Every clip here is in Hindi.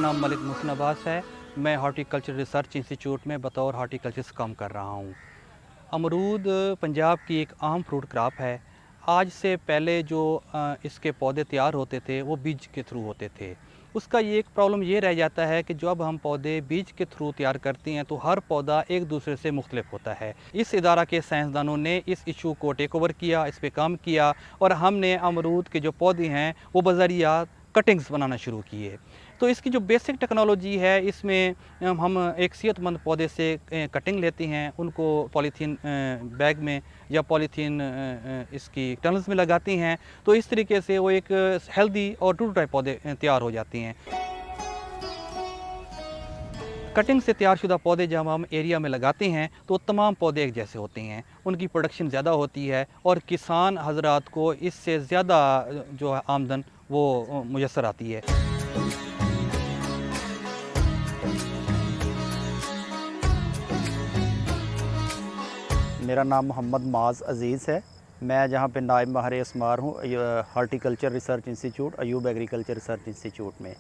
नाम मलिक मोहसिन अब्बास है। मैं हॉर्टिकल्चर रिसर्च इंस्टीट्यूट में बतौर हॉर्टिकल्चरिस्ट काम कर रहा हूँ। अमरूद पंजाब की एक अहम फ्रूट क्रॉप है। आज से पहले जो इसके पौधे तैयार होते थे वो बीज के थ्रू होते थे। उसका ये एक प्रॉब्लम ये रह जाता है कि जब हम पौधे बीज के थ्रू तैयार करते हैं तो हर पौधा एक दूसरे से मुख्तलिफ होता है। इस इदारा के साइंसदानों ने इस इशू को टेक ओवर किया, इस पर काम किया और हमने अमरूद के जो पौधे हैं वो बज़रिया कटिंग्स बनाना शुरू किए। तो इसकी जो बेसिक टेक्नोलॉजी है, इसमें हम एक सेहतमंद पौधे से कटिंग लेते हैं, उनको पॉलीथीन बैग में या पॉलीथीन इसकी टनल्स में लगाती हैं, तो इस तरीके से वो एक हेल्दी और ट्रू टाइप पौधे तैयार हो जाती हैं। कटिंग से तैयारशुदा पौधे जब हम एरिया में लगाते हैं तो तमाम पौधे एक जैसे होते हैं, उनकी प्रोडक्शन ज़्यादा होती है और किसान हजरात को इससे ज़्यादा जो है आमदन वो मुयस्सर आती है। मेरा नाम मोहम्मद माज अज़ीज़ है। मैं जहाँ पे नायब माहिर अस्मार हूँ horticulture research institute, Ayub agriculture research institute में।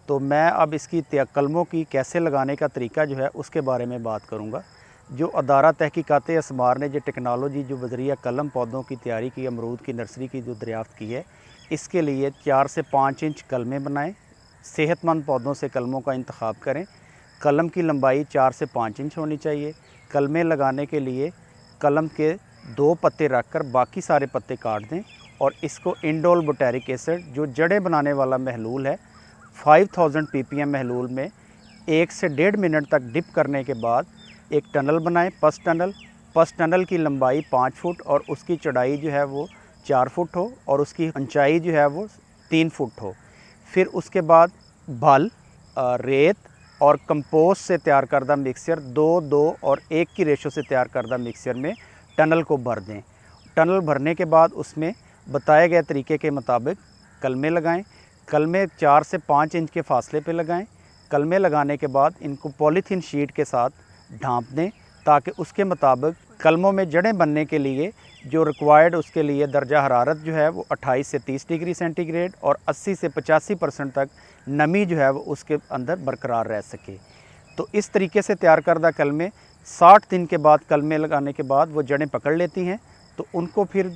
तो मैं अब इसकी कलमों की कैसे लगाने का तरीका जो है उसके बारे में बात करूँगा। जो अदारा तहकीकात अस्मार ने जो टेक्नोलॉजी जो बज़रिया कलम पौधों की तैयारी की, अमरूद की नर्सरी की जो दरियाफ़्त की है, इसके लिए 4 से 5 इंच कलमें बनाएँ। सेहतमंद पौधों से कलमों का इंतखाब करें। कलम की लंबाई 4 से 5 इंच होनी चाहिए। कलमें लगाने के लिए कलम के 2 पत्ते रखकर बाकी सारे पत्ते काट दें और इसको इंडोल बुटारिक एसिड जो जड़ें बनाने वाला महलूल है 5000 ppm महलूल में 1 से 1.5 मिनट तक डिप करने के बाद एक टनल बनाएं, पस टनल की लंबाई 5 फुट और उसकी चौड़ाई जो है वो 4 फुट हो और उसकी ऊंचाई जो है वो 3 फुट हो। फिर उसके बाद बल, रेत और कंपोस्ट से तैयार करदा मिक्सचर 2-2 और 1 की रेशो से तैयार करदा मिक्सचर में टनल को भर दें। टनल भरने के बाद उसमें बताए गए तरीके के मुताबिक कलमें लगाएं। कलमें 4 से 5 इंच के फासले पे लगाएं। कलमें लगाने के बाद इनको पॉलीथीन शीट के साथ ढाँप दें ताकि उसके मुताबिक कलमों में जड़ें बनने के लिए जो रिक्वायर्ड उसके लिए दर्जा हरारत जो है वो 28 से 30 डिग्री सेंटीग्रेड और 80 से 85% तक नमी जो है वो उसके अंदर बरकरार रह सके। तो इस तरीके से तैयार करदा कलमें 60 दिन के बाद कलमें लगाने के बाद वो जड़ें पकड़ लेती हैं, तो उनको फिर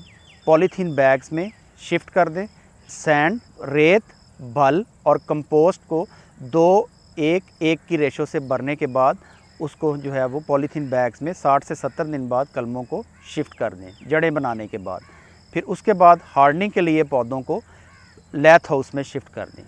पॉलीथीन बैग्स में शिफ्ट कर दें। सैंड, रेत, बल और कंपोस्ट को 2-1-1 की रेशो से भरने के बाद उसको जो है वो पॉलीथीन बैग्स में 60 से 70 दिन बाद कलमों को शिफ्ट कर दें जड़ें बनाने के बाद। फिर उसके बाद हार्डनिंग के लिए पौधों को लैथ हाउस में शिफ्ट कर दें।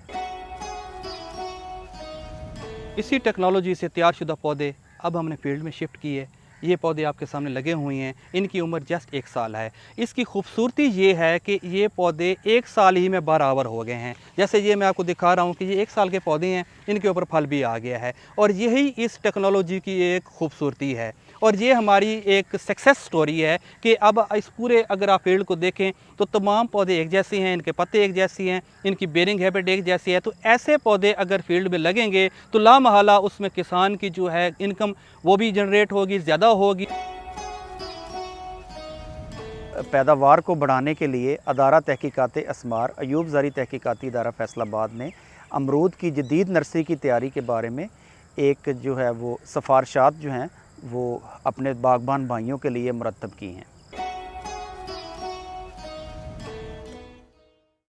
इसी टेक्नोलॉजी से तैयारशुदा पौधे अब हमने फील्ड में शिफ्ट किए। ये पौधे आपके सामने लगे हुए हैं, इनकी उम्र जस्ट 1 साल है। इसकी खूबसूरती ये है कि ये पौधे 1 साल ही में बराबर हो गए हैं। जैसे ये मैं आपको दिखा रहा हूँ कि ये 1 साल के पौधे हैं, इनके ऊपर फल भी आ गया है और यही इस टेक्नोलॉजी की एक खूबसूरती है और ये हमारी एक सक्सेस स्टोरी है कि अब इस पूरे अगर आप फील्ड को देखें तो तमाम पौधे एक जैसे हैं, इनके पत्ते एक जैसी हैं, इनकी बेरिंग हैबिट एक जैसी है। तो ऐसे पौधे अगर फील्ड में लगेंगे तो लामहला उसमें किसान की जो है इनकम वो भी जनरेट होगी, ज़्यादा होगी। पैदावार को बढ़ाने के लिए अदारा तहकीकात अस्मार, अयूब ज़री तहकीकाती इदारा फैसलाबाद ने अमरूद की जदीद नर्सरी की तैयारी के बारे में एक जो है वो सिफारिशात जो हैं वो अपने बागबान भाइयों के लिए मुरतब की हैं।